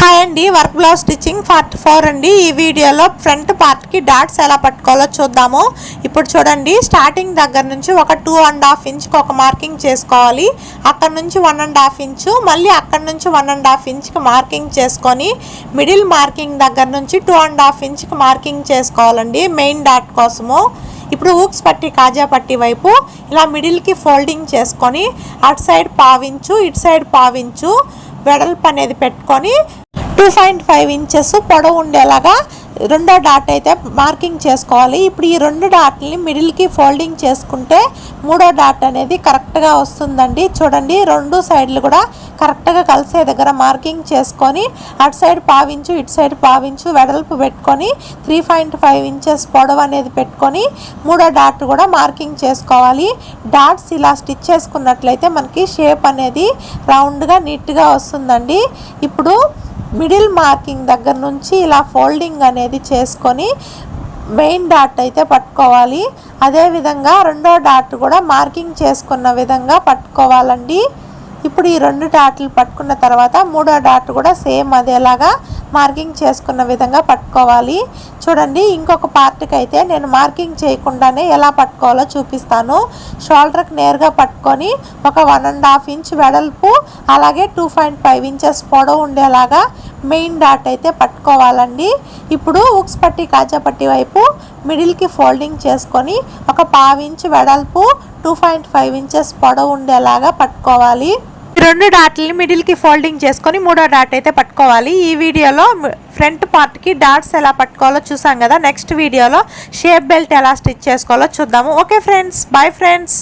Hi అండి, work blouse stitching part 4 అండి. ఈ వీడియోలో ఫ్రంట్ పార్ట్కి డాట్స్ ఎలా పట్టుకోవాలో చూద్దాము. ఇప్పుడు చూడండి, స్టార్టింగ్ దగ్గర నుంచి ఒక 2.5 ఇంచ్కి ఒక మార్కింగ్ చేసుకోవాలి. అక్కడ నుంచి 1.5 ఇంచు, మళ్ళీ అక్కడ నుంచి 1.5 ఇంచ్కి మార్కింగ్ చేసుకొని మిడిల్ మార్కింగ్ దగ్గర నుంచి 2.5 ఇంచ్కి మార్కింగ్ చేసుకోవాలండి మెయిన్ డాట్ కోసము. ఇప్పుడు ఊక్స్ పట్టి కాజా పట్టి వైపు ఇలా మిడిల్కి ఫోల్డింగ్ చేసుకొని అటు సైడ్ పావించు, ఇటు సైడ్ పావించు వెడల్పు అనేది పెట్టుకొని 2.5 ఇంచెస్ పొడవు ఉండేలాగా రెండో డాట్ అయితే మార్కింగ్ చేసుకోవాలి. ఇప్పుడు ఈ రెండు డాట్ని మిడిల్కి ఫోల్డింగ్ చేసుకుంటే మూడో డాట్ అనేది కరెక్ట్గా వస్తుందండి. చూడండి, రెండు సైడ్లు కూడా కరెక్ట్గా కలిసే దగ్గర మార్కింగ్ చేసుకొని అటు సైడ్ పావించు, ఇటు సైడ్ పావించు వెడల్పు పెట్టుకొని 3.5 ఇంచెస్ పొడవు అనేది పెట్టుకొని మూడో డాట్ కూడా మార్కింగ్ చేసుకోవాలి. డాట్స్ ఇలా స్టిచ్ చేసుకున్నట్లయితే మనకి షేప్ అనేది రౌండ్గా నీట్గా వస్తుందండి. ఇప్పుడు మిడిల్ మార్కింగ్ దగ్గర నుంచి ఇలా ఫోల్డింగ్ అనేది చేసుకొని మెయిన్ డాట్ అయితే పట్టుకోవాలి. అదేవిధంగా రెండో డాట్ కూడా మార్కింగ్ చేసుకున్న విధంగా పట్టుకోవాలండి. ఇప్పుడు ఈ రెండు డాట్లు పట్టుకున్న తర్వాత మూడో డాట్ కూడా సేమ్ అదేలాగా మార్కింగ్ చేసుకున్న విధంగా పట్టుకోవాలి. చూడండి, ఇంకొక పార్ట్కి అయితే నేను మార్కింగ్ చేయకుండానే ఎలా పట్టుకోవాలో చూపిస్తాను. షోల్డర్కి నేరుగా పట్టుకొని ఒక 1.5 ఇంచ్ వెడల్పు అలాగే 2.5 ఇంచెస్ పొడవు ఉండేలాగా మెయిన్ డాట్ అయితే పట్టుకోవాలండి. ఇప్పుడు ఉక్స్ పట్టి కాజా పట్టి వైపు మిడిల్కి ఫోల్డింగ్ చేసుకొని ఒక 1/2 ఇంచ్ వెడల్పు 2.5 ఇంచెస్ పొడవు ఉండేలాగా పట్టుకోవాలి. రెండు డాట్లని మిడిల్కి ఫోల్డింగ్ చేసుకొని మూడో డాట్ అయితే పట్టుకోవాలి. ఈ వీడియోలో ఫ్రంట్ పార్ట్కి డాట్స్ ఎలా పట్టుకోవాలో చూసాం కదా. నెక్స్ట్ వీడియోలో షేప్ బెల్ట్ ఎలా స్టిచ్ చేసుకోవాలో చూద్దాము. Okay friends, bye friends.